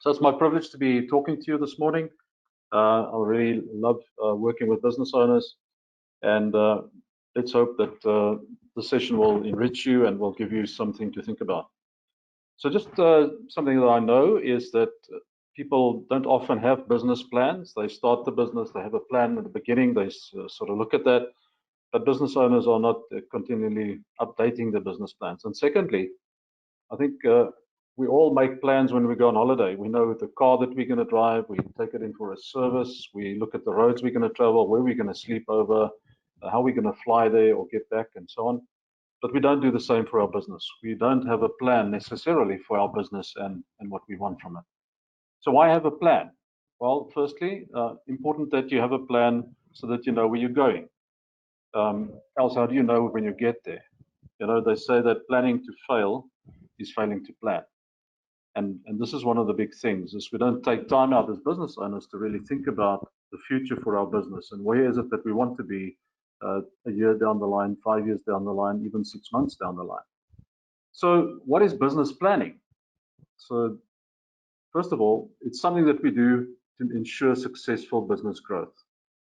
So it's my privilege to be talking to you this morning. I really love working with business owners, and let's hope that the session will enrich you and will give you something to think about. So just something that I know is that people don't often have business plans. They start the business, they have a plan at the beginning, they sort of look at that, but business owners are not continually updating their business plans. And secondly, I think we all make plans when we go on holiday. We know the car that we're going to drive, we take it in for a service, we look at the roads we're going to travel, where we're going to sleep over, how we're going to fly there or get back, and so on. But we don't do the same for our business. We don't have a plan necessarily for our business and what we want from it. So why have a plan? Well, firstly, important that you have a plan so that you know where you're going. Else, how do you know when you get there? You know, they say that planning to fail is failing to plan. And this is one of the big things, is we don't take time out as business owners to really think about the future for our business and where is it that we want to be a year down the line, 5 years down the line, even 6 months down the line. So what is business planning? So first of all, it's something that we do to ensure successful business growth.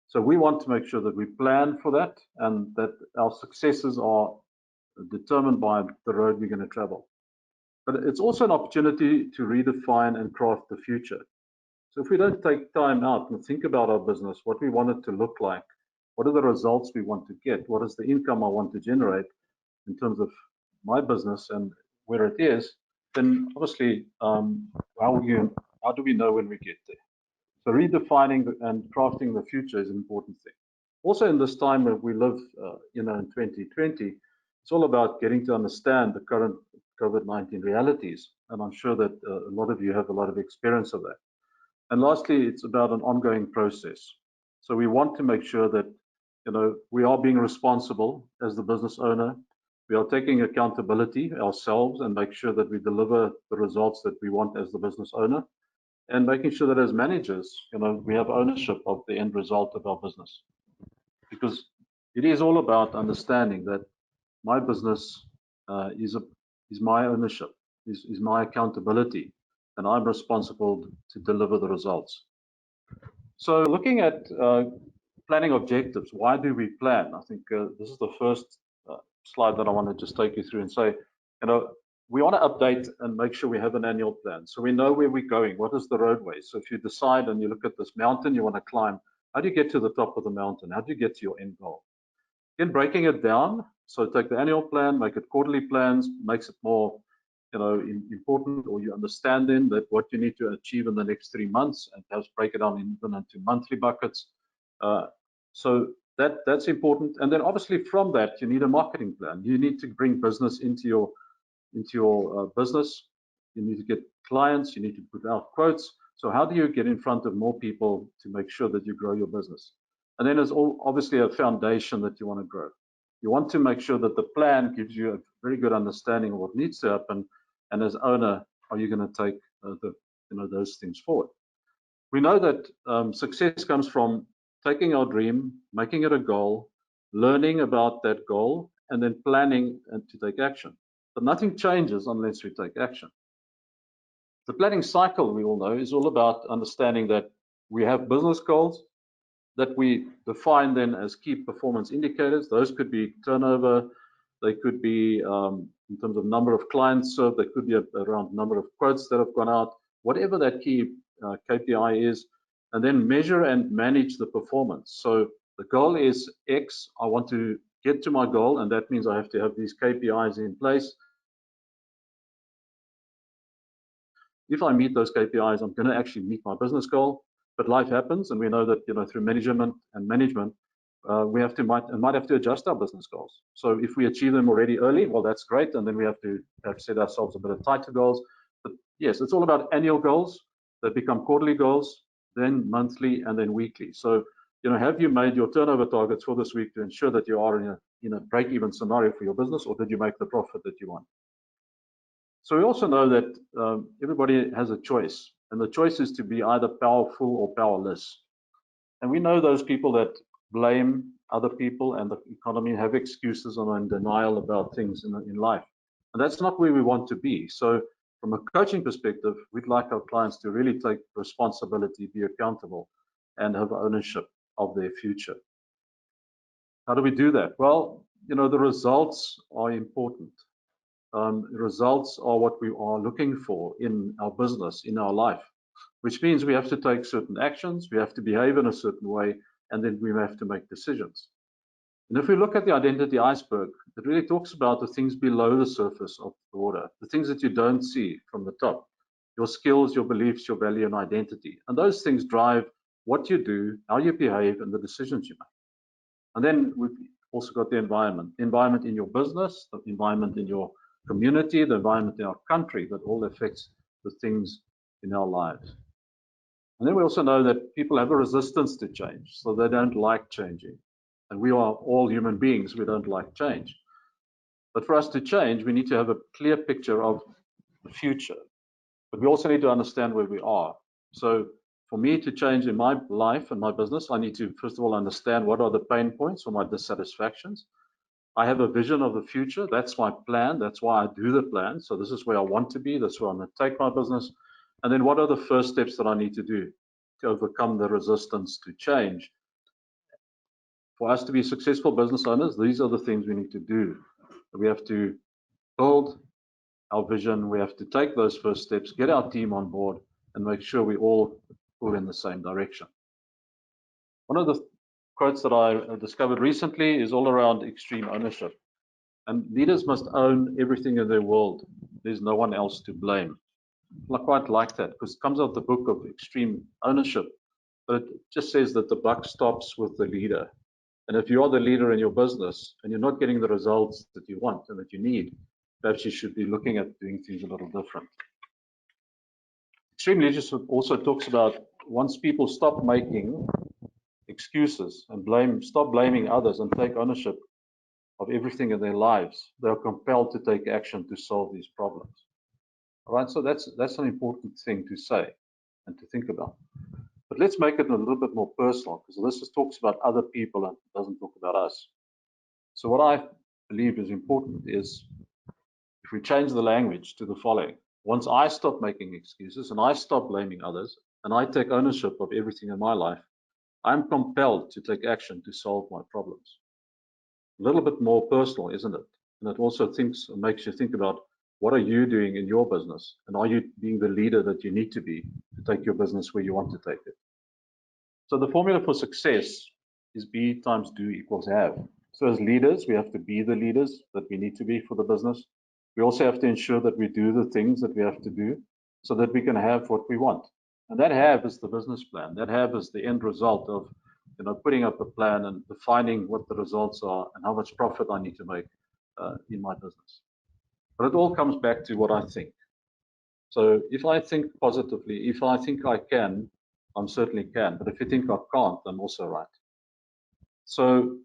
So we want to make sure that we plan for that and that our successes are determined by the road we're going to travel. But it's also an opportunity to redefine and craft the future. So if we don't take time out and think about our business, what we want it to look like, what are the results we want to get, what is the income I want to generate in terms of my business and where it is, then obviously how do we know when we get there? So redefining and crafting the future is an important thing. Also in this time that we live in 2020, it's all about getting to understand the current COVID-19 realities, and I'm sure that a lot of you have a lot of experience of that. And lastly, it's about an ongoing process. So we want to make sure that we are being responsible as the business owner. We are taking accountability ourselves and make sure that we deliver the results that we want as the business owner, and making sure that as managers, we have ownership of the end result of our business, because it is all about understanding that my business is my ownership, is my accountability, and I'm responsible to deliver the results. So looking at planning objectives, why do we plan? I think this is the first slide that I want to just take you through and say, we want to update and make sure we have an annual plan. So we know where we're going, what is the roadway. So if you decide and you look at this mountain you want to climb, how do you get to the top of the mountain? How do you get to your end goal? Then breaking it down, so take the annual plan, make it quarterly plans, makes it more important, or you understand then that what you need to achieve in the next 3 months, and perhaps break it down into monthly buckets. So that's important. And then obviously from that, you need a marketing plan. You need to bring business into your business. You need to get clients. You need to put out quotes. So how do you get in front of more people to make sure that you grow your business? And then there's obviously a foundation that you want to grow. You want to make sure that the plan gives you a very good understanding of what needs to happen, and as owner, are you going to take those things forward? We know that success comes from taking our dream, making it a goal, learning about that goal, and then planning and to take action. But nothing changes unless we take action. The planning cycle, we all know, is all about understanding that we have business goals that we define then as key performance indicators. Those could be turnover, they could be in terms of number of clients served, they could be around number of quotes that have gone out, whatever that key KPI is, and then measure and manage the performance. So the goal is X, I want to get to my goal, and that means I have to have these KPIs in place. If I meet those KPIs, I'm going to actually meet my business goal. But life happens, and we know that through management, we might have to adjust our business goals. So if we achieve them already early, well, that's great, and then we have to set ourselves a bit of tighter goals. But yes, it's all about annual goals that become quarterly goals, then monthly, and then weekly. So have you made your turnover targets for this week to ensure that you are in a break-even scenario for your business, or did you make the profit that you want? So we also know that everybody has a choice, and the choice is to be either powerful or powerless. And we know those people that blame other people and the economy, have excuses and are in denial about things in life. And that's not where we want to be. So From a coaching perspective, we'd like our clients to really take responsibility, be accountable, and have ownership of their future. How do we do that? Well, the results are important. Results are what we are looking for in our business, in our life, which means we have to take certain actions, we have to behave in a certain way, and then we have to make decisions. And if we look at the identity iceberg, it really talks about the things below the surface of the water, the things that you don't see from the top, your skills, your beliefs, your value, and identity. And those things drive what you do, how you behave, and the decisions you make. And then we've also got the environment in your business, the environment in your community, the environment in our country, that all affects the things in our lives. And then we also know that people have a resistance to change, so they don't like changing. And we are all human beings, we don't like change. But for us to change, we need to have a clear picture of the future. But we also need to understand where we are. So for me to change in my life and my business, I need to, first of all, understand what are the pain points or my dissatisfactions. I have a vision of the future. That's my plan. That's why I do the plan. So this is where I want to be. That's where I'm going to take my business. And then what are the first steps that I need to do to overcome the resistance to change? For us to be successful business owners, these are the things we need to do. We have to build our vision. We have to take those first steps, get our team on board, and make sure we all pull in the same direction. One of the quotes that I discovered recently is all around extreme ownership. And leaders must own everything in their world. There's no one else to blame. I quite like that because it comes out of the book of extreme ownership, but it just says that the buck stops with the leader. And if you are the leader in your business and you're not getting the results that you want and that you need, perhaps you should be looking at doing things a little different. Extreme leadership also talks about once people stop making excuses and stop blaming others and take ownership of everything in their lives, they are compelled to take action to solve these problems. All right, so that's an important thing to say and to think about. But let's make it a little bit more personal, because this just talks about other people and doesn't talk about us. So what I believe is important is if we change the language to the following. Once I stop making excuses and I stop blaming others and I take ownership of everything in my life, I'm compelled to take action to solve my problems. A little bit more personal, isn't it? And it also makes you think about what are you doing in your business, and are you being the leader that you need to be to take your business where you want to take it? So the formula for success is be times do equals have. So as leaders, we have to be the leaders that we need to be for the business. We also have to ensure that we do the things that we have to do so that we can have what we want. And that have is the business plan. That have is the end result of putting up a plan and defining what the results are and how much profit I need to make in my business. But it all comes back to what I think. So if I think positively, if I think I can, I certainly can. But if you think I can't, I'm also right. So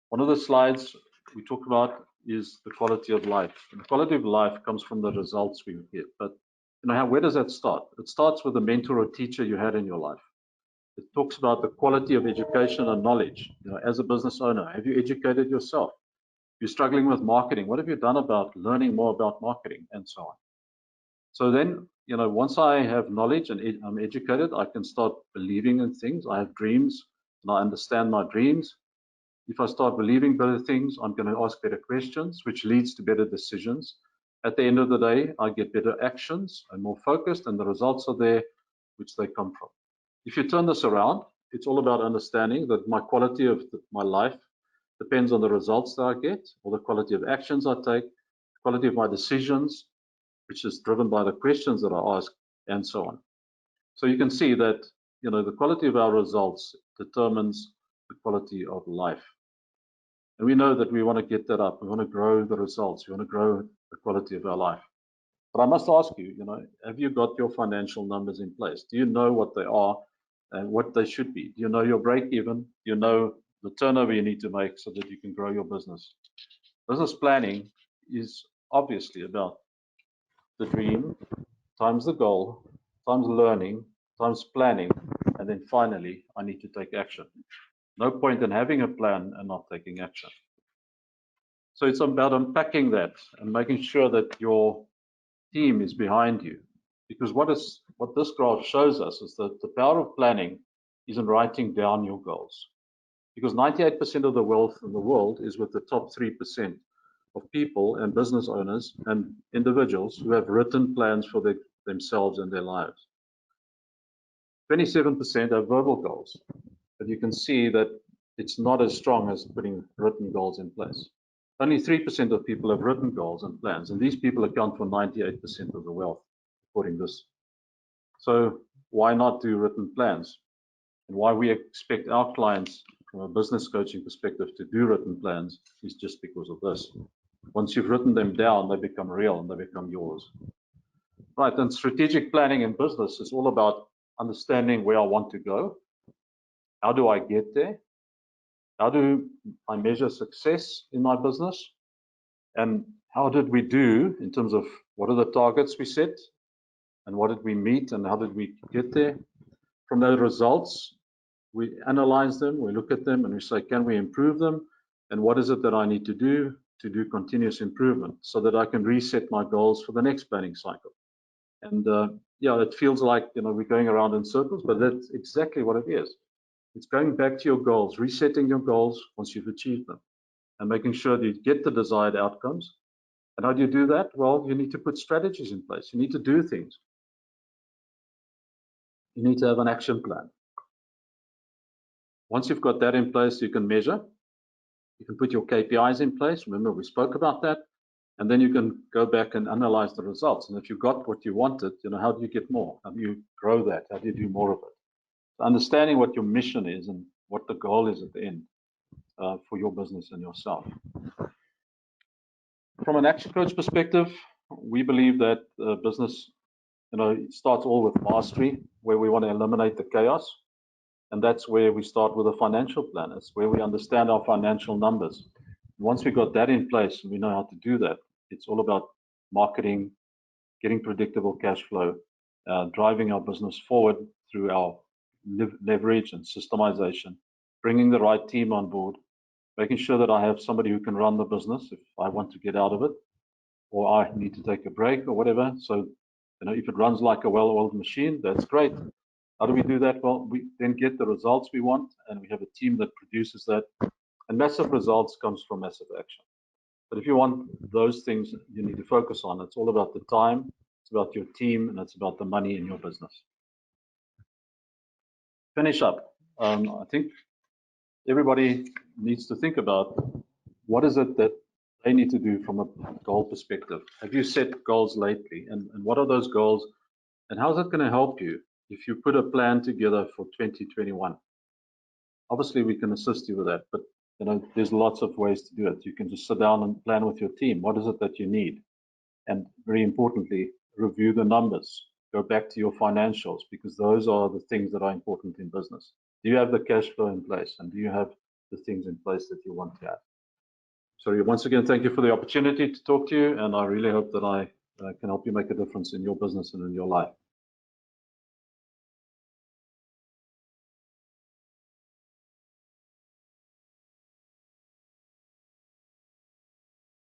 one of the slides we talk about is the quality of life. And the quality of life comes from the results we get. But where does that start? It starts with the mentor or teacher you had in your life. It talks about the quality of education and knowledge. As a business owner, have you educated yourself? You're struggling with marketing. What have you done about learning more about marketing and so on? So then, once I have knowledge and I'm educated, I can start believing in things. I have dreams and I understand my dreams. If I start believing better things, I'm going to ask better questions, which leads to better decisions. At the end of the day, I get better actions and more focused, and the results are there, which they come from. If you turn this around, it's all about understanding that my quality of my life depends on the results that I get, or the quality of actions I take, the quality of my decisions, which is driven by the questions that I ask, and so on. So you can see that the quality of our results determines the quality of life. And we know that we want to get that up. We want to grow the results. We want to grow the quality of our life. But I must ask you, have you got your financial numbers in place? Do you know what they are and what they should be? Do you know your break even? Do you know the turnover you need to make so that you can grow your business? Business planning is obviously about the dream times the goal times learning times planning, and then finally I need to take action. No point in having a plan and not taking action. So it's about unpacking that and making sure that your team is behind you. Because what this graph shows us is that the power of planning is in writing down your goals. Because 98% of the wealth in the world is with the top 3% of people and business owners and individuals who have written plans for themselves and their lives. 27% have verbal goals, but you can see that it's not as strong as putting written goals in place. Only 3% of people have written goals and plans, and these people account for 98% of the wealth, according to this. So why not do written plans? And why we expect our clients from a business coaching perspective to do written plans is just because of this. Once you've written them down, they become real and they become yours. Right, and strategic planning in business is all about understanding where I want to go. How do I get there? How do I measure success in my business? And how did we do in terms of what are the targets we set? And what did we meet and how did we get there? From those results, we analyze them, we look at them and we say, can we improve them? And what is it that I need to do continuous improvement so that I can reset my goals for the next planning cycle? And yeah, it feels like, you know, we're going around in circles, but that's exactly what it is. It's going back to your goals, resetting your goals once you've achieved them and making sure that you get the desired outcomes. And how do you do that? Well, you need to put strategies in place. You need to do things. You need to have an action plan. Once you've got that in place, you can measure. You can put your KPIs in place. Remember, we spoke about that. And then you can go back and analyze the results. And if you got what you wanted, you know, how do you get more? How do you grow that? How do you do more of it? So understanding what your mission is and what the goal is at the end for your business and yourself. From an action coach perspective, we believe that business, you know, it starts all with mastery, where we want to eliminate the chaos. And that's where we start with a financial plan. It's where we understand our financial numbers. Once we got that in place and we know how to do that, it's all about marketing, getting predictable cash flow, driving our business forward through our leverage and systemization, bringing the right team on board, making sure that I have somebody who can run the business if I want to get out of it, or I need to take a break or whatever. So, you know, if it runs like a well-oiled machine, that's great. How do we do that? Well, we then get the results we want, and we have a team that produces that. And massive results comes from massive action. But if you want those things you need to focus on, it's all about the time, it's about your team, and it's about the money in your business. Finish up. I think everybody needs to think about what is it that they need to do from a goal perspective. Have you set goals lately? And what are those goals? And how's it going to help you if you put a plan together for 2021? Obviously, we can assist you with that, but you know, there's lots of ways to do it. You can just sit down and plan with your team. What is it that you need? And very importantly, review the numbers. Go back to your financials, because those are the things that are important in business. Do you have the cash flow in place? And do you have the things in place that you want to have? So once again, thank you for the opportunity to talk to you. And I really hope that I can help you make a difference in your business and in your life.